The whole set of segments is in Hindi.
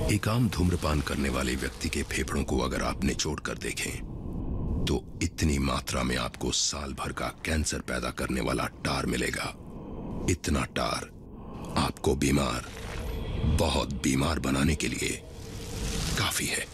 एक आम धूम्रपान करने वाले व्यक्ति के फेफड़ों को अगर आप निचोड़ कर देखें तो इतनी मात्रा में आपको साल भर का कैंसर पैदा करने वाला टार मिलेगा। इतना टार आपको बीमार, बहुत बीमार बनाने के लिए काफी है।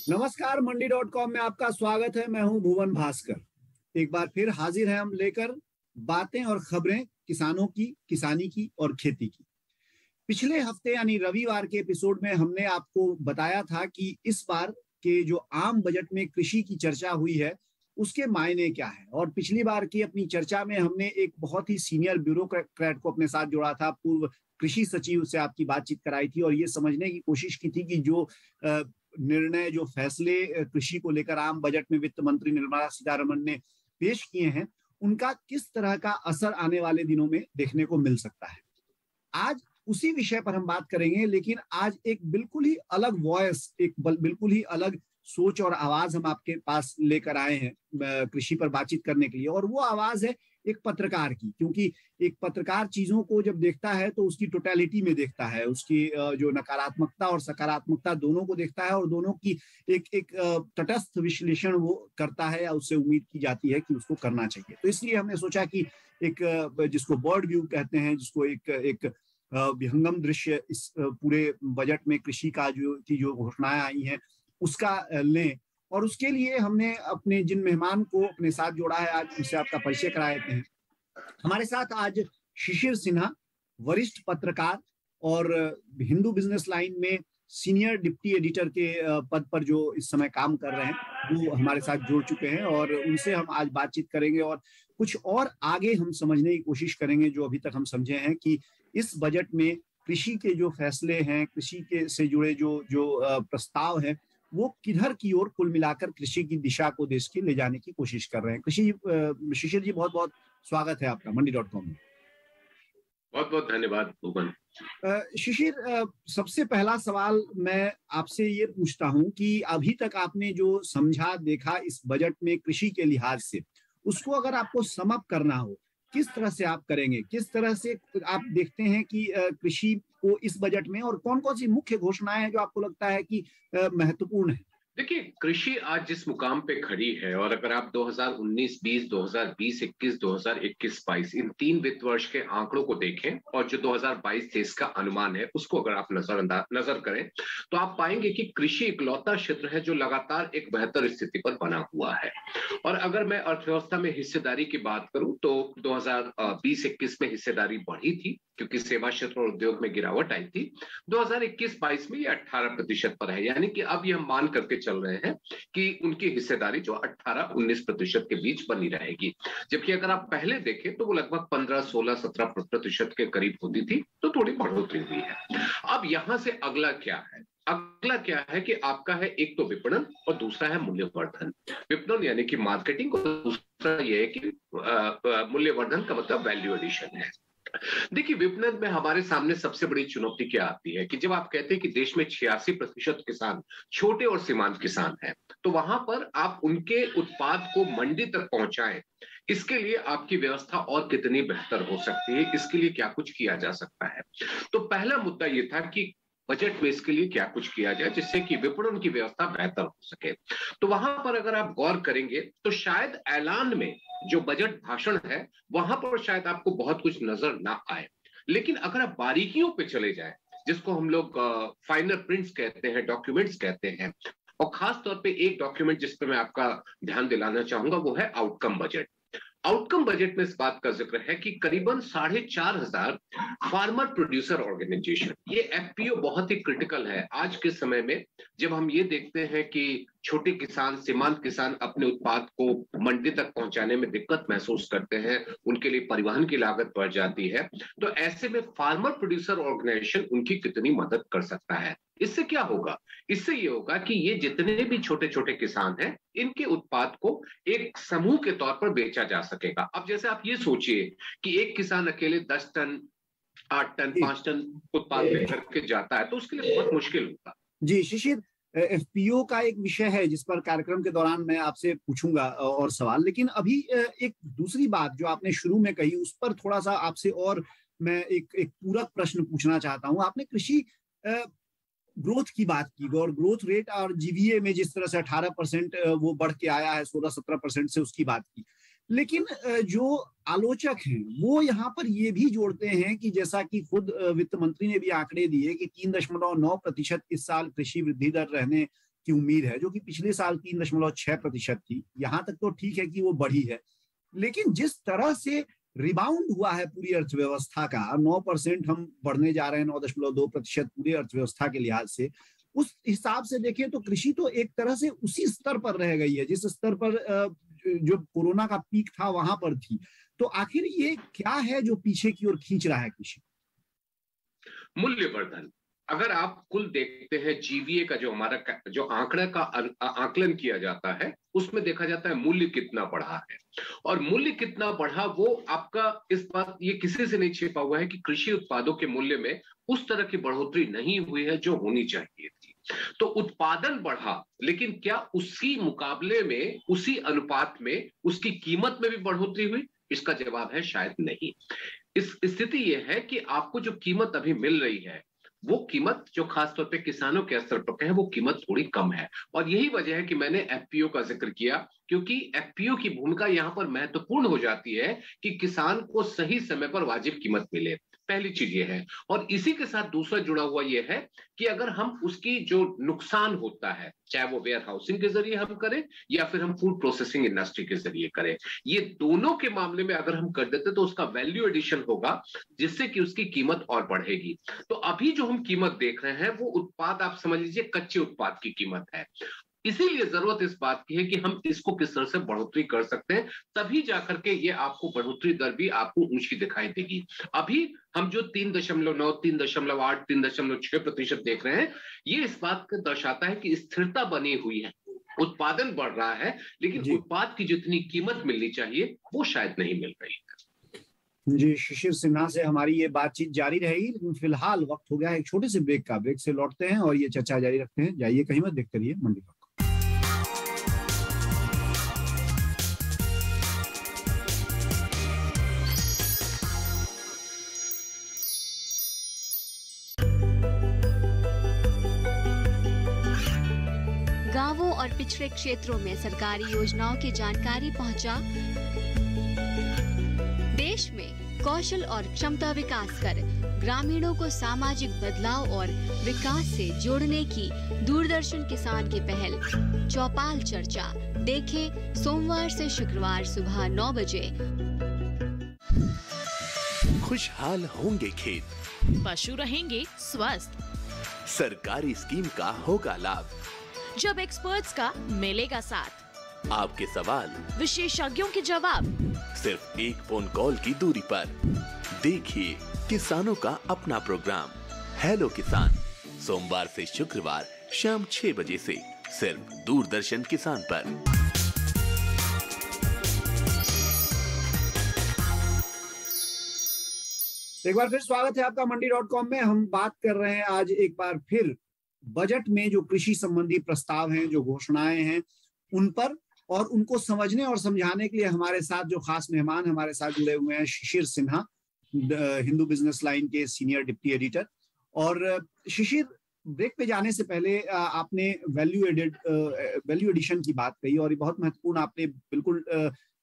नमस्कार, मंडी.com में आपका स्वागत है। मैं हूं भुवन भास्कर। एक बार फिर हाजिर है हम लेकर बातें और खबरें किसानों की, किसानी की और खेती की। पिछले हफ्ते यानी रविवार के एपिसोड में हमने आपको बताया था कि इस बार के जो आम बजट में कृषि की चर्चा हुई है उसके मायने क्या है। और पिछली बार की अपनी चर्चा में हमने एक बहुत ही सीनियर ब्यूरोक्रेट को अपने साथ जोड़ा था, पूर्व कृषि सचिव से आपकी बातचीत कराई थी और ये समझने की कोशिश की थी कि जो निर्णय, जो फैसले कृषि को लेकर आम बजट में वित्त मंत्री निर्मला सीतारमण ने पेश किए हैं उनका किस तरह का असर आने वाले दिनों में देखने को मिल सकता है। आज उसी विषय पर हम बात करेंगे, लेकिन आज एक बिल्कुल ही अलग वॉइस, एक बिल्कुल ही अलग सोच और आवाज हम आपके पास लेकर आए हैं कृषि पर बातचीत करने के लिए। और वो आवाज है एक पत्रकार की, क्योंकि एक पत्रकार चीजों को जब देखता है तो उसकी टोटलिटी में देखता है, उसकी जो नकारात्मकता और सकारात्मकता दोनों को देखता है और दोनों की एक तटस्थ विश्लेषण वो करता है या उससे उम्मीद की जाती है कि उसको करना चाहिए। तो इसलिए हमने सोचा कि एक जिसको बर्ड व्यू कहते हैं, जिसको एक विहंगम दृश्य इस पूरे बजट में कृषि का जो घोषणाएं आई हैं उसका लें। और उसके लिए हमने अपने जिन मेहमान को अपने साथ जोड़ा है आज उनसे आपका परिचय करा देते हैं। हमारे साथ आज शिशिर सिन्हा, वरिष्ठ पत्रकार और हिंदू बिजनेस लाइन में सीनियर डिप्टी एडिटर के पद पर जो इस समय काम कर रहे हैं वो हमारे साथ जुड़ चुके हैं और उनसे हम आज बातचीत करेंगे और कुछ और आगे हम समझने की कोशिश करेंगे जो अभी तक हम समझे हैं कि इस बजट में कृषि के जो फैसले हैं, कृषि के से जुड़े जो प्रस्ताव हैं वो किधर की ओर कुल मिलाकर कृषि की दिशा को देश की ले जाने की कोशिश कर रहे हैं। शिशिर जी, बहुत बहुत स्वागत है आपका मंडी.com में। बहुत बहुत धन्यवाद भुवन। शिशिर, सबसे पहला सवाल मैं आपसे ये पूछता हूं कि अभी तक आपने जो समझा, देखा इस बजट में कृषि के लिहाज से, उसको अगर आपको सम अप करना हो किस तरह से आप करेंगे? किस तरह से आप देखते हैं कि कृषि को इस बजट में और कौन कौन सी मुख्य घोषणाएं हैं जो आपको लगता है कि महत्वपूर्ण है? देखिए, कृषि आज जिस मुकाम पे खड़ी है और अगर आप 2019-20, 2020-21, 2021-22 इन 3 वित्त वर्ष के आंकड़ों को देखें और जो 2022-23 का अनुमान है उसको अगर आप नजर करें तो आप पाएंगे कि कृषि इकलौता क्षेत्र है जो लगातार एक बेहतर स्थिति पर बना हुआ है। और अगर मैं अर्थव्यवस्था में हिस्सेदारी की बात करूं तो 2020-21 में हिस्सेदारी बढ़ी थी क्योंकि सेवा क्षेत्र और उद्योग में गिरावट आई थी। 2021-22 में ये 18% पर है, यानी कि अब ये हम मान करके चल रहे हैं कि उनकी हिस्सेदारी जो 18-19% के बीच बनी रहेगी। जबकि अगर आप पहले देखें तो वो लगभग 15-16-17% के करीब होती थी, तो थोड़ी बढ़ोतरी हुई है। अब यहां से अगला क्या है? अगला क्या है कि आपका है एक तो विपणन और दूसरा है मूल्यवर्धन। विपणन यानी कि मार्केटिंग और दूसरा ये है कि मूल्यवर्धन का मतलब वैल्यू एडिशन है। देखिए, विपणन में हमारे सामने सबसे बड़ी चुनौती क्या आती है कि जब आप कहते हैं कि देश में 86% किसान छोटे और सीमांत किसान हैं, तो वहां पर आप उनके उत्पाद को मंडी तक पहुंचाएं, इसके लिए आपकी व्यवस्था और कितनी बेहतर हो सकती है, इसके लिए क्या कुछ किया जा सकता है। तो पहला मुद्दा यह था कि बजट में इसके लिए क्या कुछ किया जाए जिससे कि विपणन की व्यवस्था बेहतर हो सके। तो वहां पर अगर आप गौर करेंगे तो शायद ऐलान में जो बजट भाषण है वहां पर शायद आपको बहुत कुछ नजर ना आए, लेकिन अगर आप बारीकियों पे चले जाएं, जिसको हम लोग फाइनल प्रिंट्स कहते हैं, डॉक्यूमेंट्स कहते हैं, और खास तौर पे एक डॉक्यूमेंट जिस पर मैं आपका ध्यान दिलाना चाहूंगा वो है आउटकम बजट। आउटकम बजट में इस बात का जिक्र है कि करीबन 4,500 फार्मर प्रोड्यूसर ऑर्गेनाइजेशन, ये एफपीओ बहुत ही क्रिटिकल है आज के समय में, जब हम ये देखते हैं कि छोटे किसान, सीमांत किसान अपने उत्पाद को मंडी तक पहुंचाने में दिक्कत महसूस करते हैं, उनके लिए परिवहन की लागत बढ़ जाती है। तो ऐसे में फार्मर प्रोड्यूसर ऑर्गेनाइजेशन उनकी कितनी मदद कर सकता है? इससे क्या होगा? इससे ये होगा कि ये जितने भी छोटे छोटे किसान हैं इनके उत्पाद को एक समूह के तौर पर बेचा जा सकेगा। अब जैसे आप ये सोचिए कि एक किसान अकेले 10 टन 8 टन 5 टन उत्पाद लेकर के जाता है, तो उसके लिए बहुत मुश्किल होता। जी शिशिर, एफपीओ का एक विषय है जिस पर कार्यक्रम के दौरान मैं आपसे पूछूंगा और सवाल, लेकिन अभी एक दूसरी बात जो आपने शुरू में कही उस पर थोड़ा सा आपसे और मैं एक पूरक प्रश्न पूछना चाहता हूं। आपने कृषि ग्रोथ की बात की और ग्रोथ रेट और जीवीए में जिस तरह से 18% वो बढ़ के आया है 16-17% से, उसकी बात की। लेकिन जो आलोचक हैं वो यहाँ पर ये भी जोड़ते हैं कि जैसा कि खुद वित्त मंत्री ने भी आंकड़े दिए कि 3.9% इस साल कृषि वृद्धि दर रहने की उम्मीद है, जो कि पिछले साल 3.6% थी। यहाँ तक तो ठीक है कि वो बढ़ी है, लेकिन जिस तरह से रिबाउंड हुआ है पूरी अर्थव्यवस्था का, 9% हम बढ़ने जा रहे हैं, 9.2% पूरी अर्थव्यवस्था के लिहाज से, उस हिसाब से देखें तो कृषि तो एक तरह से उसी स्तर पर रह गई है जिस स्तर पर जो कोरोना का पीक था वहां पर थी। तो आखिर ये क्या है जो पीछे की ओर खींच रहा है कृषि? मूल्यवर्धन। अगर आप कुल देखते हैं जीवीए का जो हमारा जो आंकड़ा का आकलन किया जाता है, उसमें देखा जाता है मूल्य कितना बढ़ा है, और मूल्य कितना बढ़ा वो आपका इस बात ये किसी से नहीं छिपा हुआ है कि कृषि उत्पादों के मूल्य में उस तरह की बढ़ोतरी नहीं हुई है जो होनी चाहिए थी। तो उत्पादन बढ़ा, लेकिन क्या उसी मुकाबले में, उसी अनुपात में उसकी कीमत में भी बढ़ोतरी हुई? इसका जवाब है शायद नहीं। इस स्थिति यह है कि आपको जो कीमत अभी मिल रही है वो कीमत जो खासतौर पे किसानों के स्तर पर है वो कीमत थोड़ी कम है, और यही वजह है कि मैंने एफपीओ का जिक्र किया, क्योंकि एफपीओ की भूमिका यहां पर महत्वपूर्ण हो जाती है कि किसान को सही समय पर वाजिब कीमत मिले। पहली चीज ये है, और इसी के साथ दूसरा जुड़ा हुआ ये है कि अगर हम उसकी जो नुकसान होता है, चाहे वो वेयर हाउसिंग के जरिए हम करें या फिर हम फूड प्रोसेसिंग इंडस्ट्री के जरिए करें, ये दोनों के मामले में अगर हम कर देते तो उसका वैल्यू एडिशन होगा, जिससे कि उसकी कीमत और बढ़ेगी। तो अभी जो हम कीमत देख रहे हैं वो उत्पाद, आप समझ लीजिए कच्चे उत्पाद की कीमत है। इसीलिए जरूरत इस बात की है कि हम इसको किस तरह से बढ़ोतरी कर सकते हैं, तभी जाकर के ये आपको बढ़ोतरी दर भी आपको ऊंची दिखाई देगी। अभी हम जो 3.9, 3.8, 3.6% देख रहे हैं, ये इस बात को दर्शाता है कि स्थिरता बनी हुई है, उत्पादन बढ़ रहा है, लेकिन उत्पाद की जितनी कीमत मिलनी चाहिए वो शायद नहीं मिल रही है। जी, शिशिर सिन्हा से हमारी ये बातचीत जारी रहेगी, लेकिन फिलहाल वक्त हो गया है एक छोटे से ब्रेक का। ब्रेक से लौटते हैं और ये चर्चा जारी रखते हैं। जाइए कहीं मत, देखते रहिए मंडी डॉट कॉम। गांवों और पिछड़े क्षेत्रों में सरकारी योजनाओं की जानकारी पहुंचा। देश में कौशल और क्षमता विकास कर ग्रामीणों को सामाजिक बदलाव और विकास से जोड़ने की दूरदर्शन किसान की पहल चौपाल चर्चा देखें सोमवार से शुक्रवार सुबह 9 बजे। खुशहाल होंगे खेत, पशु रहेंगे स्वस्थ, सरकारी स्कीम का होगा लाभ, जब एक्सपर्ट्स का मिलेगा साथ, आपके सवाल विशेषज्ञों के जवाब, सिर्फ एक फोन कॉल की दूरी पर। देखिए किसानों का अपना प्रोग्राम हेलो किसान, सोमवार से शुक्रवार शाम 6 बजे से सिर्फ दूरदर्शन किसान पर। एक बार फिर स्वागत है आपका मंडी.com में। हम बात कर रहे हैं आज एक बार फिर बजट में जो कृषि संबंधी प्रस्ताव हैं, जो घोषणाएं हैं, उन पर, और उनको समझने और समझाने के लिए हमारे साथ जो खास मेहमान हमारे साथ जुड़े हुए हैं, शिशिर सिन्हा, हिंदू बिजनेस लाइन के सीनियर डिप्टी एडिटर। और शिशिर, ब्रेक पे जाने से पहले आपने वैल्यू एडिशन की बात कही, और ये बहुत महत्वपूर्ण, आपने बिल्कुल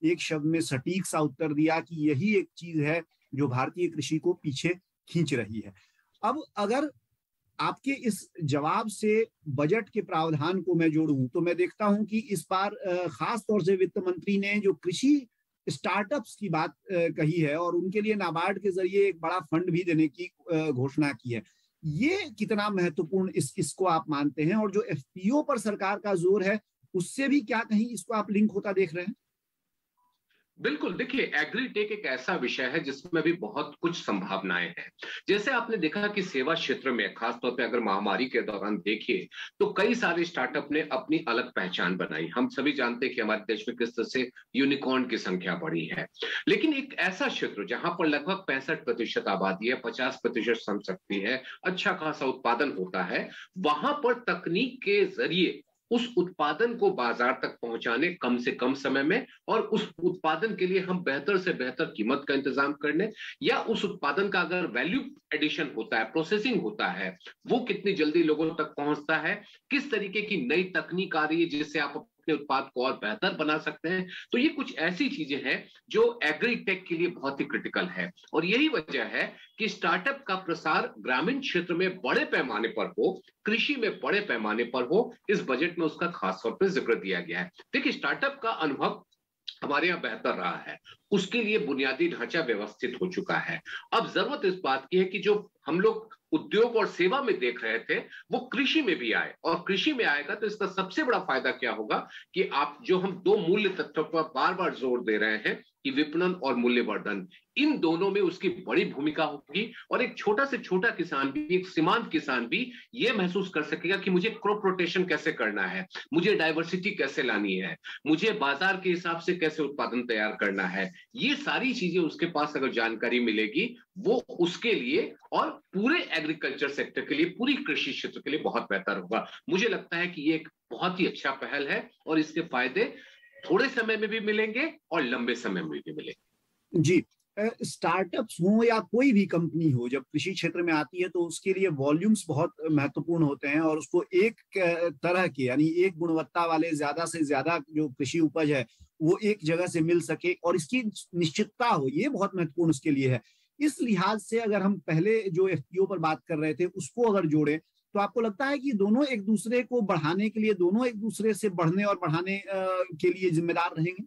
एक शब्द में सटीक सा उत्तर दिया कि यही एक चीज है जो भारतीय कृषि को पीछे खींच रही है। अब अगर आपके इस जवाब से बजट के प्रावधान को मैं जोड़ूं तो मैं देखता हूं कि इस बार खास तौर से वित्त मंत्री ने जो कृषि स्टार्टअप्स की बात कही है और उनके लिए नाबार्ड के जरिए एक बड़ा फंड भी देने की घोषणा की है। ये कितना महत्वपूर्ण इसको आप मानते हैं, और जो एफपीओ पर सरकार का जोर है उससे भी क्या कहीं इसको आप लिंक होता देख रहे हैं? बिल्कुल, देखिए एग्रीटेक एक ऐसा विषय है जिसमें भी बहुत कुछ संभावनाएं हैं। जैसे आपने देखा कि सेवा क्षेत्र में खासतौर पे अगर महामारी के दौरान देखिए तो कई सारे स्टार्टअप ने अपनी अलग पहचान बनाई। हम सभी जानते हैं कि हमारे देश में किस तरह से यूनिकॉर्न की संख्या बढ़ी है, लेकिन एक ऐसा क्षेत्र जहां पर लगभग 65% आबादी है, 50% श्रमशक्ति है, अच्छा खासा उत्पादन होता है, वहां पर तकनीक के जरिए उस उत्पादन को बाजार तक पहुंचाने कम से कम समय में, और उस उत्पादन के लिए हम बेहतर से बेहतर कीमत का इंतजाम करने, या उस उत्पादन का अगर वैल्यू एडिशन होता है, प्रोसेसिंग होता है, वो कितनी जल्दी लोगों तक पहुंचता है, किस तरीके की नई तकनीक आ रही है जिससे आप अपने उत्पाद को और बेहतर बना सकते हैं। तो ये कुछ ऐसी चीजें हैं जो एग्रीटेक के लिए बहुत ही क्रिटिकल है, और यही वजह है कि स्टार्टअप का प्रसार ग्रामीण क्षेत्र में बड़े पैमाने पर हो, कृषि में बड़े पैमाने पर हो। इस बजट में उसका खास तौर पर जिक्र दिया गया है। देखिए, स्टार्टअप का अनुभव हमारे यहाँ बेहतर रहा है, उसके लिए बुनियादी ढांचा व्यवस्थित हो चुका है। अब जरूरत इस बात की है कि जो हम लोग उद्योग और सेवा में देख रहे थे वो कृषि में भी आए, और कृषि में आएगा तो इसका सबसे बड़ा फायदा क्या होगा कि आप जो हम दो मूल्य तत्वों पर बार बार जोर दे रहे हैं कि विपणन और मूल्यवर्धन, इन दोनों में उसकी बड़ी भूमिका होगी। और एक छोटा से छोटा किसान भी, एक सीमांत किसान भी ये महसूस कर सकेगा कि मुझे क्रॉप रोटेशन कैसे करना है, मुझे डाइवर्सिटी कैसे लानी है, मुझे बाजार के हिसाब से कैसे उत्पादन तैयार करना है। ये सारी चीजें उसके पास अगर जानकारी मिलेगी, वो उसके लिए और पूरे एग्रीकल्चर सेक्टर के लिए, पूरी कृषि क्षेत्र के लिए बहुत बेहतर होगा। मुझे लगता है कि ये एक बहुत ही अच्छा पहल है, और इसके फायदे थोड़े समय में भी मिलेंगे और लंबे समय में भी मिलेंगे। जी, स्टार्टअप्स हो या कोई भी कंपनी हो, जब कृषि क्षेत्र में आती है तो उसके लिए वॉल्यूम्स बहुत महत्वपूर्ण होते हैं, और उसको एक तरह के यानी एक गुणवत्ता वाले ज्यादा से ज्यादा जो कृषि उपज है वो एक जगह से मिल सके, और इसकी निश्चितता हो, ये बहुत महत्वपूर्ण उसके लिए है। इस लिहाज से अगर हम पहले जो एफपीओ पर बात कर रहे थे उसको अगर जोड़े, तो आपको लगता है कि दोनों एक दूसरे को बढ़ाने के लिए, दोनों एक दूसरे से बढ़ने और बढ़ाने के लिए जिम्मेदार रहेंगे?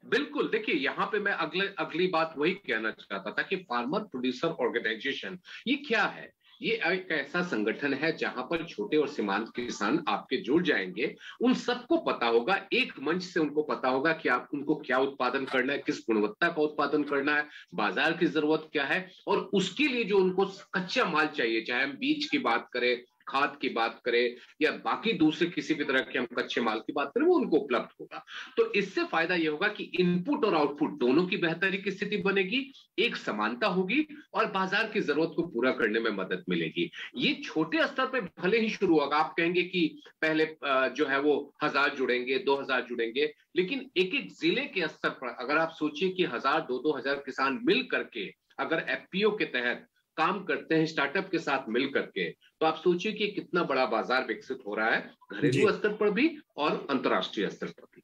बिल्कुल, देखिए यहाँ पे मैं अगली बात वही कहना चाहता था कि फार्मर प्रोड्यूसर ऑर्गेनाइजेशन ये क्या है। ये एक ऐसा संगठन है जहां पर छोटे और सीमांत किसान आपके जुड़ जाएंगे। उन सबको पता होगा, एक मंच से उनको पता होगा कि आप उनको क्या उत्पादन करना है, किस गुणवत्ता का उत्पादन करना है, बाजार की जरूरत क्या है, और उसके लिए जो उनको कच्चा माल चाहिए, चाहे हम बीज की बात करें, खाद की बात करें, या बाकी दूसरे किसी भी तरह के हम कच्चे माल की बात करें, वो उनको उपलब्ध होगा। तो इससे फायदा ये होगा कि इनपुट और आउटपुट दोनों की बेहतरी की स्थिति बनेगी, एक समानता होगी, और बाजार की जरूरत को पूरा करने में मदद मिलेगी। ये छोटे स्तर पर भले ही शुरू होगा, आप कहेंगे कि पहले जो है वो 1000 जुड़ेंगे, 2000 जुड़ेंगे, लेकिन एक एक जिले के स्तर पर अगर आप सोचिए कि 1000, 2-2000 किसान मिल करके अगर एफपीओ के तहत काम करते हैं स्टार्टअप के साथ मिल करके, तो आप सोचिए कि कितना बड़ा बाजार विकसित हो रहा है, घरेलू स्तर पर भी और अंतर्राष्ट्रीय स्तर पर भी।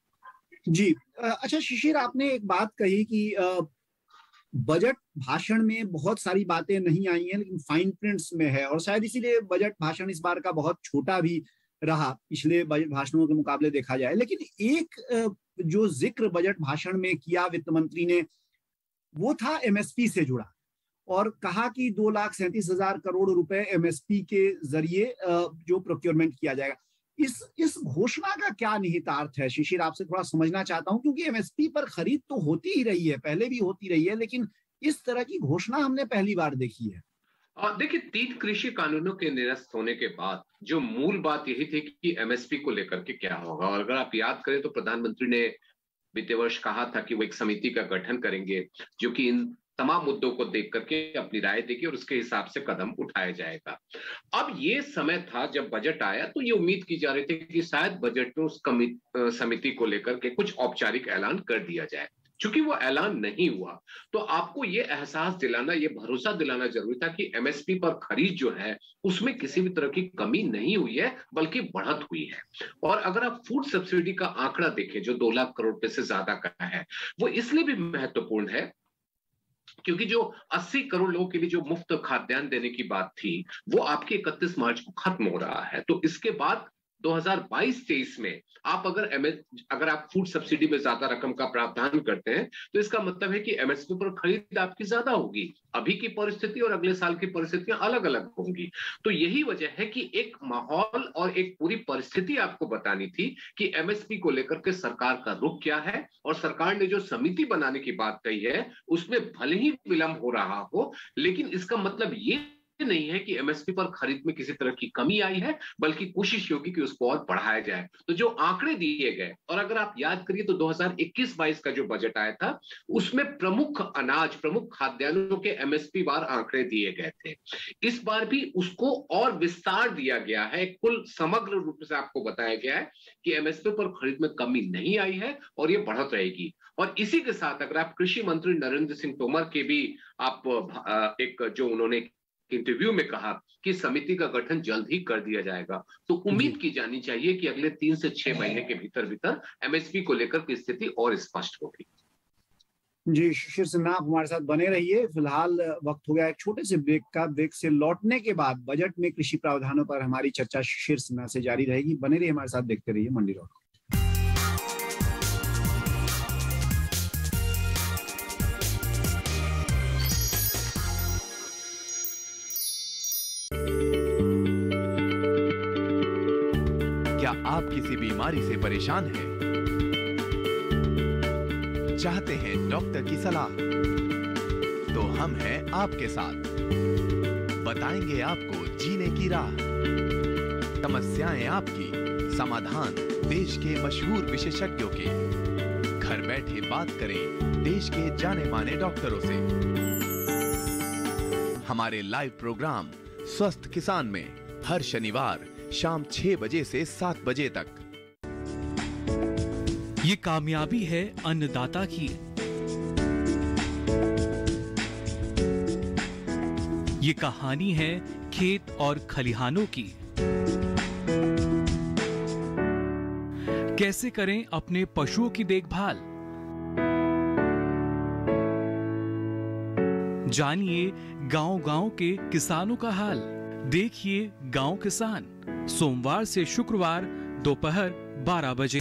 जी, अच्छा शिशिर, आपने एक बात कही कि बजट भाषण में बहुत सारी बातें नहीं आई हैं, लेकिन फाइन प्रिंट्स में है, और शायद इसीलिए बजट भाषण इस बार का बहुत छोटा भी रहा पिछले बजट भाषणों के मुकाबले देखा जाए। लेकिन एक जो जिक्र बजट भाषण में किया वित्त मंत्री ने, वो था एमएसपी से जुड़ा, और कहा कि 2,37,000 करोड़ रुपए एमएसपी के जरिए जो प्रोक्योरमेंट किया जाएगा। इस घोषणा का क्या निहितार्थ है शिशिर, आपसे थोड़ा समझना चाहता हूं, क्योंकि एमएसपी पर खरीद तो होती ही रही है, पहले भी होती रही है, लेकिन इस तरह की घोषणा हमने पहली बार देखी है। और देखिए, 3 कृषि कानूनों के निरस्त होने के बाद जो मूल बात यही थी कि एमएसपी को लेकर के क्या होगा। और अगर आप याद करें तो प्रधानमंत्री ने वित्तीय वर्ष कहा था कि वो एक समिति का गठन करेंगे जो कि इन तमाम मुद्दों को देख करके अपनी राय देगी और उसके हिसाब से कदम उठाया जाएगा। अब ये समय था जब बजट आया, तो ये उम्मीद की जा रही थी कि शायद बजट में उस समिति को लेकर के कुछ औपचारिक ऐलान कर दिया जाए। चूंकि वो ऐलान नहीं हुआ, तो आपको ये एहसास दिलाना, ये भरोसा दिलाना जरूरी था कि एमएसपी पर खरीद जो है उसमें किसी भी तरह की कमी नहीं हुई है, बल्कि बढ़त हुई है। और अगर आप फूड सब्सिडी का आंकड़ा देखें जो 2 लाख करोड़ रुपए से ज्यादा का है, वो इसलिए भी महत्वपूर्ण है क्योंकि जो 80 करोड़ लोगों के लिए जो मुफ्त खाद्यान्न देने की बात थी, वो आपके 31 मार्च को खत्म हो रहा है। तो इसके बाद 2022-23 में आप अगर आप फूड सब्सिडी में ज्यादा रकम का प्रावधान करते हैं तो इसका मतलब है कि एमएसपी पर खरीद आपकी ज्यादा होगी। अभी की परिस्थिति और अगले साल की परिस्थितियां अलग अलग होंगी। तो यही वजह है कि एक माहौल और एक पूरी परिस्थिति आपको बतानी थी कि एमएसपी को लेकर के सरकार का रुख क्या है, और सरकार ने जो समिति बनाने की बात कही है उसमें भले ही विलंब हो रहा हो, लेकिन इसका मतलब ये नहीं है कि एमएसपी पर खरीद में किसी तरह की कमी आई है, बल्कि कोशिश होगी कि उसको और बढ़ाया जाए। तो जो आंकड़े दिए गए, और अगर आप याद करिए तो 2021-22 का जो बजट आया था उसमें प्रमुख खाद्यान्नों के एमएसपी वार आंकड़े दिए गए थे। इस बार भी उसको और विस्तार दिया गया है, कुल समग्र रूप से आपको बताया गया है कि एमएसपी पर खरीद में कमी नहीं आई है और ये बढ़त रहेगी। और इसी के साथ अगर आप कृषि मंत्री नरेंद्र सिंह तोमर के भी आप एक जो उन्होंने इंटरव्यू में कहा कि समिति का गठन जल्द ही कर दिया जाएगा, तो उम्मीद की जानी चाहिए कि अगले 3 से 6 महीने के भीतर एमएसपी को लेकर की स्थिति और स्पष्ट होगी। जी शिशिर सिन्हा, आप हमारे साथ बने रहिए। फिलहाल वक्त हो गया एक छोटे से ब्रेक का। ब्रेक से लौटने के बाद बजट में कृषि प्रावधानों पर हमारी चर्चा शिशिर सिन्हा से जारी रहेगी। बने रहिए हमारे साथ, देखते रहिए मंडी.com। क्या आप किसी बीमारी से परेशान हैं? चाहते हैं डॉक्टर की सलाह? तो हम हैं आपके साथ। बताएंगे आपको जीने की राह। समस्याएं आपकी, समाधान देश के मशहूर विशेषज्ञों के। घर बैठे बात करें देश के जाने माने डॉक्टरों से। हमारे लाइव प्रोग्राम स्वस्थ किसान में हर शनिवार शाम 6 बजे से 7 बजे तक। ये कामयाबी है अन्नदाता की। ये कहानी है खेत और खलिहानों की। कैसे करें अपने पशुओं की देखभाल, जानिए गांव-गांव के किसानों का हाल। देखिए गांव किसान, सोमवार से शुक्रवार दोपहर 12 बजे।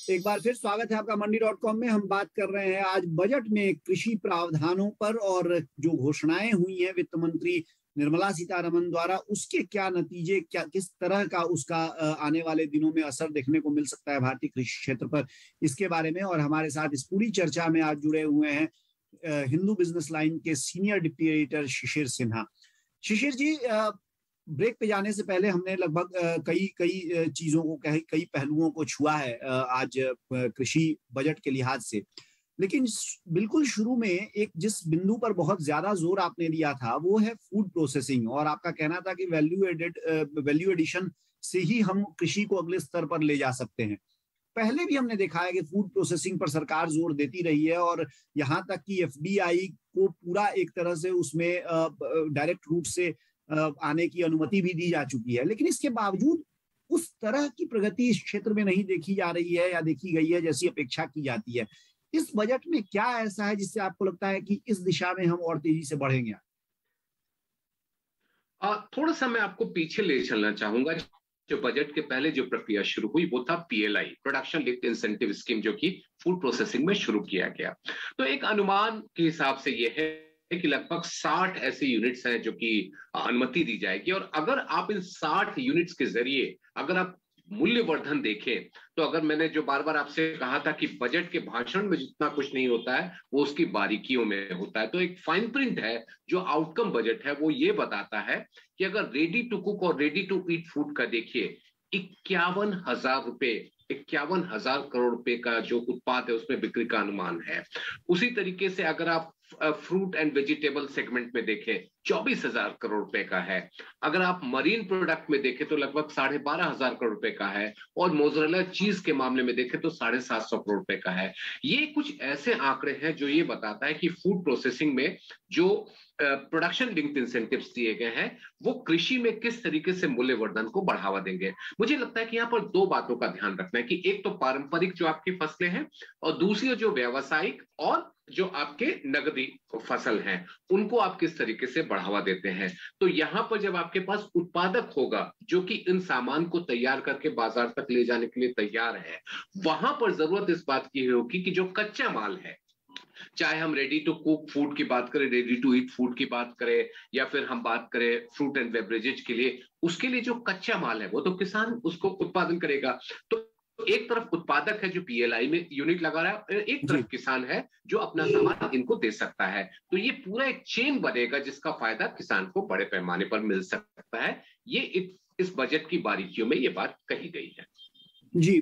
एक बार फिर स्वागत है आपका मंडी.com में। हम बात कर रहे हैं आज बजट में कृषि प्रावधानों पर, और जो घोषणाएं हुई हैं वित्त मंत्री निर्मला सीतारमण द्वारा, उसके क्या नतीजे, क्या किस तरह का उसका आने वाले दिनों में असर देखने को मिल सकता है भारतीय कृषि क्षेत्र पर, इसके बारे में। और हमारे साथ इस पूरी चर्चा में आज जुड़े हुए हैं हिंदू बिजनेस लाइन के senior deputy editor Shishir Sinha. शिशिर जी, ब्रेक पे जाने से पहले हमने लगभग कई चीजों को, कई पहलुओं को छुआ है आज कृषि बजट के लिहाज से, लेकिन बिल्कुल शुरू में एक जिस बिंदु पर बहुत ज्यादा जोर आपने दिया था वो है फूड प्रोसेसिंग, और आपका कहना था कि वैल्यू एडिशन से ही हम कृषि को अगले स्तर पर ले जा सकते हैं। पहले भी हमने देखा है कि फूड प्रोसेसिंग पर सरकार जोर देती रही है, और यहाँ तक कि एफडीआई को पूरा एक तरह से उसमें डायरेक्ट रूट से आने की अनुमति भी दी जा चुकी है, लेकिन इसके बावजूद उस तरह की प्रगति इस क्षेत्र में नहीं देखी जा रही है या देखी गई है जैसी अपेक्षा की जाती है। इस बजट में क्या ऐसा है जिससे आपको लगता है कि इस दिशा में हम और तेजी से बढ़ेंगे? थोड़ा सा मैं आपको पीछे ले चलना चाहूंगा। जो बजट के पहले जो प्रक्रिया शुरू हुई वो था PLI, production linked incentive scheme, जो कि फूड प्रोसेसिंग में शुरू किया गया। तो एक अनुमान के हिसाब से ये है कि लगभग 60 ऐसे यूनिट्स हैं जो कि अनुमति दी जाएगी, और अगर आप इन 60 यूनिट्स के जरिए अगर आप मूल्यवर्धन देखें, तो अगर मैंने जो बार बार आपसे कहा था कि बजट के भाषण में जितना कुछ नहीं होता है वो उसकी बारीकियों में होता है, तो एक फाइन प्रिंट है जो आउटकम बजट है वो ये बताता है कि अगर रेडी टू कुक और रेडी टू ईट फूड का देखिए 51,000 करोड़ रुपए का जो उत्पाद है उसमें बिक्री का अनुमान है। उसी तरीके से अगर आप फ्रूट एंड वेजिटेबल सेगमेंट में देखें 24,000 करोड़ रुपए का है। अगर आप मरीन प्रोडक्ट में देखें तो लगभग 12,500 करोड़ रुपए का है, और मोज़रेला चीज के मामले में देखें तो 750 करोड़ रुपए का है। ये कुछ ऐसे आंकड़े हैं जो ये बताता है कि फूड प्रोसेसिंग में जो प्रोडक्शन लिंक्ड इंसेंटिव्स दिए गए हैं वो कृषि में किस तरीके से मूल्यवर्धन को बढ़ावा देंगे। मुझे लगता है कि यहाँ पर 2 बातों का ध्यान रखना है कि एक तो पारंपरिक जो आपकी फसलें हैं, और दूसरी जो व्यावसायिक और जो आपके नगदी फसल हैं उनको आप किस तरीके से बढ़ावा देते हैं। तो यहां पर जब आपके पास उत्पादक होगा जो कि इन सामान को तैयार करके बाजार तक ले जाने के लिए तैयार है, वहां पर जरूरत इस बात की होगी कि जो कच्चा माल है, चाहे हम रेडी टू कुक फूड की बात करें, रेडी टू ईट फूड की बात करें, या फिर हम बात करें फ्रूट एंड बेवरेजेज के लिए, उसके लिए जो कच्चा माल है वो तो किसान उसको उत्पादन करेगा। तो एक तरफ उत्पादक है जो पीएलआई में यूनिट लगा रहा है, एक तरफ किसान है जो अपना सामान इनको दे सकता है। तो ये पूरा एक चेन बनेगा जिसका फायदा किसान को बड़े पैमाने पर मिल सकता है। ये इस बजट की बारीकियों में ये बात कही गई है। जी,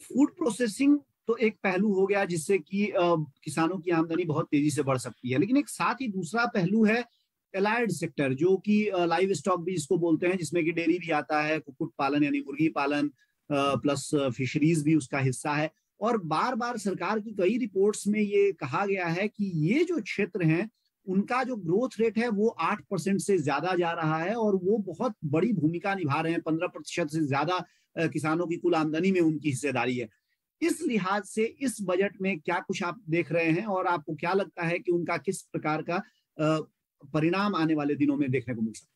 फूड प्रोसेसिंग तो एक पहलू हो गया जिससे कि किसानों की आमदनी बहुत तेजी से बढ़ सकती है, लेकिन एक साथ ही दूसरा पहलू है एलाइड सेक्टर, जो कि लाइव स्टॉक भी इसको बोलते हैं, जिसमें कि डेयरी भी आता है, कुक्कुट पालन यानी मुर्गी पालन प्लस फिशरीज भी उसका हिस्सा है। और बार बार सरकार की कई रिपोर्ट्स में ये कहा गया है कि ये जो क्षेत्र हैं उनका जो ग्रोथ रेट है वो 8% से ज्यादा जा रहा है और वो बहुत बड़ी भूमिका निभा रहे हैं। 15% से ज्यादा किसानों की कुल आमदनी में उनकी हिस्सेदारी है। इस लिहाज से इस बजट में क्या कुछ आप देख रहे हैं और आपको क्या लगता है कि उनका किस प्रकार का परिणाम आने वाले दिनों में देखने को मिल सकता है?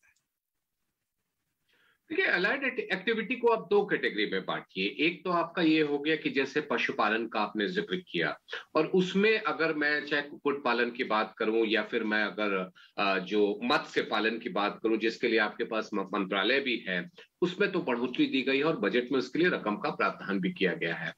देखिए, अलाइड एक्टिविटी को आप दो कैटेगरी में बांटिए। एक तो आपका ये हो गया कि जैसे पशुपालन का आपने जिक्र किया, और उसमें अगर मैं चाहे कुक्कुट पालन की बात करूं या फिर मैं अगर जो मत्स्य पालन की बात करूं जिसके लिए आपके पास मंत्रालय भी है, उसमें तो बढ़ोतरी दी गई है और बजट में उसके लिए रकम का प्रावधान भी किया गया है।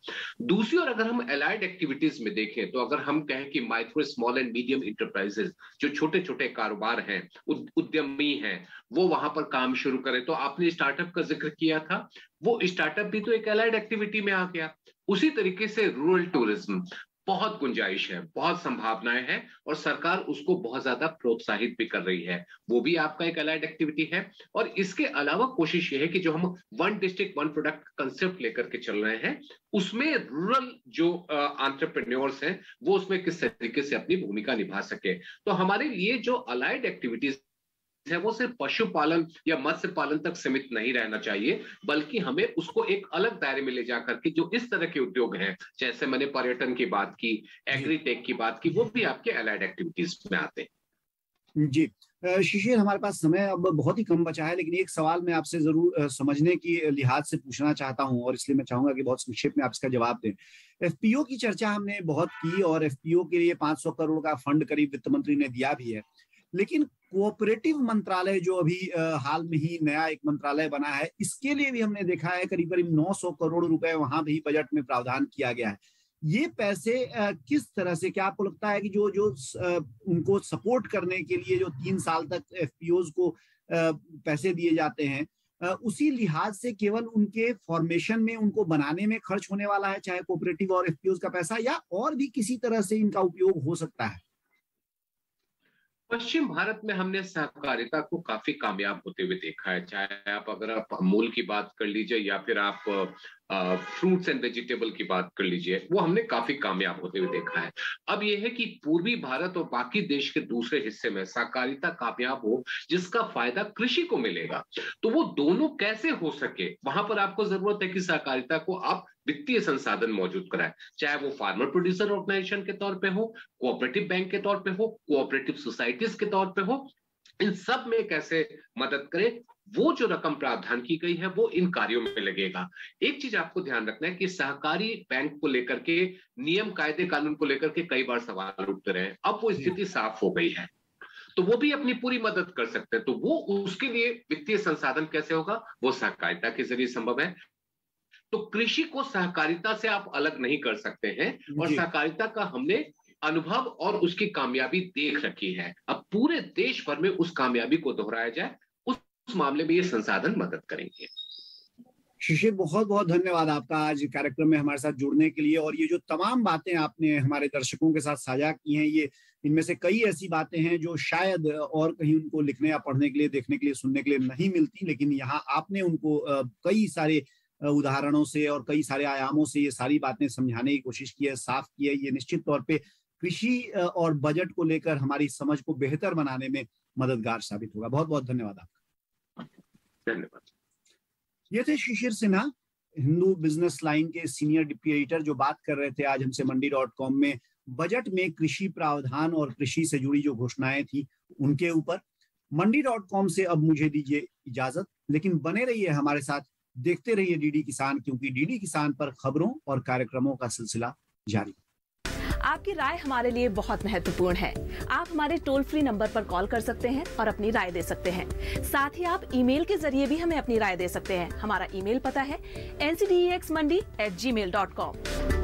दूसरी ओर अगर हम एलाइड एक्टिविटीज में देखें तो अगर हम कहें कि micro small and medium enterprises, जो छोटे छोटे कारोबार हैं, उद्यमी हैं, वो वहां पर काम शुरू करें, तो आपने स्टार्टअप का जिक्र किया था, वो स्टार्टअप भी तो एक एलाइड एक्टिविटी में आ गया। उसी तरीके से रूरल टूरिज्म, बहुत गुंजाइश है, बहुत संभावनाएं हैं और सरकार उसको बहुत ज्यादा प्रोत्साहित भी कर रही है, वो भी आपका एक अलाइड एक्टिविटी है। और इसके अलावा कोशिश ये है कि जो हम one district one product concept लेकर के चल रहे हैं, उसमें रूरल जो एंटरप्रेन्योर्स हैं वो उसमें किस तरीके से अपनी भूमिका निभा सके। तो हमारे लिए जो अलाइड एक्टिविटीज है वो सिर्फ पशुपालन या मत्स्य पालन तक सीमित नहीं रहना चाहिए, बल्कि हमें उसको एक अलग दायरे में ले जाकर के जो इस तरह के उद्योग हैं, जैसे मैंने पर्यटन की बात की, एग्रीटेक की बात की, वो भी आपके अलाइड एक्टिविटीज में आते हैं। जी शिशिर, हमारे पास समय अब बहुत ही कम बचा है, लेकिन एक सवाल मैं आपसे जरूर समझने की लिहाज से पूछना चाहता हूं और इसलिए मैं चाहूंगा कि बहुत संक्षेप में आप इसका जवाब दें। एफपीओ की चर्चा हमने बहुत की और एफपीओ के लिए 500 करोड़ का फंड करीब वित्त मंत्री ने दिया भी है, लेकिन कोऑपरेटिव मंत्रालय जो अभी हाल में ही नया एक मंत्रालय बना है, इसके लिए भी हमने देखा है करीब करीब 900 करोड़ रुपए वहां भी बजट में प्रावधान किया गया है। ये पैसे किस तरह से, क्या आपको लगता है कि जो उनको सपोर्ट करने के लिए जो 3 साल तक एफपीओज को पैसे दिए जाते हैं, उसी लिहाज से केवल उनके फॉर्मेशन में, उनको बनाने में खर्च होने वाला है, चाहे कोऑपरेटिव और एफपीओज का पैसा, या और भी किसी तरह से इनका उपयोग हो सकता है? पश्चिम भारत में हमने सहकारिता को काफी कामयाब होते हुए देखा है, चाहे आप अगर आप अमूल की बात कर लीजिए या फिर आप फ्रूट्स एंड वेजिटेबल की बात कर लीजिए, वो हमने काफी कामयाब होते हुए देखा है। अब यह है कि पूर्वी भारत और बाकी देश के दूसरे हिस्से में सहकारिता कामयाब हो जिसका फायदा कृषि को मिलेगा, तो वो दोनों कैसे हो सके, वहां पर आपको जरूरत है कि सहकारिता को आप वित्तीय संसाधन मौजूद कराए, चाहे वो फार्मर प्रोड्यूसर ऑर्गेनाइजेशन के तौर पे हो, कोऑपरेटिव बैंक के तौर पे हो, कोऑपरेटिव सोसाइटीज के तौर पे हो, इन सब में कैसे मदद करे, वो जो रकम प्रावधान की गई है वो इन कार्यों में लगेगा। एक चीज आपको ध्यान रखना है कि सहकारी बैंक को लेकर के, नियम कायदे कानून को लेकर के कई बार सवाल उठते रहे, अब वो स्थिति साफ हो गई है, तो वो भी अपनी पूरी मदद कर सकते हैं। तो वो उसके लिए वित्तीय संसाधन कैसे होगा, वो सहकारिता के जरिए संभव है। तो कृषि को सहकारिता से आप अलग नहीं कर सकते हैं, और सहकारिता का हमने अनुभव और उसकी कामयाबी देख रखी है। अब पूरे देश भर में उस कामयाबी को दोहराया जाए, उस मामले में ये संसाधन मदद करेंगे। शिशिर, बहुत बहुत धन्यवाद आपका आज कार्यक्रम में हमारे साथ जुड़ने के लिए, और ये जो तमाम बातें आपने हमारे दर्शकों के साथ साझा की हैं, ये इनमें से कई ऐसी बातें हैं जो शायद और कहीं उनको लिखने या पढ़ने के लिए, देखने के लिए, सुनने के लिए नहीं मिलती, लेकिन यहाँ आपने उनको कई सारे उदाहरणों से और कई सारे आयामों से ये सारी बातें समझाने की कोशिश की है, साफ की है। ये निश्चित तौर पे कृषि और बजट को लेकर हमारी समझ को बेहतर बनाने में मददगार साबित होगा। बहुत बहुत धन्यवाद आपका। धन्यवाद। ये थे शिशिर सिन्हा, हिंदू बिजनेस लाइन के सीनियर डिप्टी एडिटर, जो बात कर रहे थे आज हमसे मंडी.com में बजट में कृषि प्रावधान और कृषि से जुड़ी जो घोषणाएं थी उनके ऊपर। मंडी.com से अब मुझे दीजिए इजाजत, लेकिन बने रहिए हमारे साथ, देखते रहिए डीडी किसान, क्योंकि डीडी किसान पर खबरों और कार्यक्रमों का सिलसिला जारी। आपकी राय हमारे लिए बहुत महत्वपूर्ण है। आप हमारे टोल फ्री नंबर पर कॉल कर सकते हैं और अपनी राय दे सकते हैं। साथ ही आप ईमेल के जरिए भी हमें अपनी राय दे सकते हैं। हमारा ईमेल पता है ncdexmandi@gmail.com।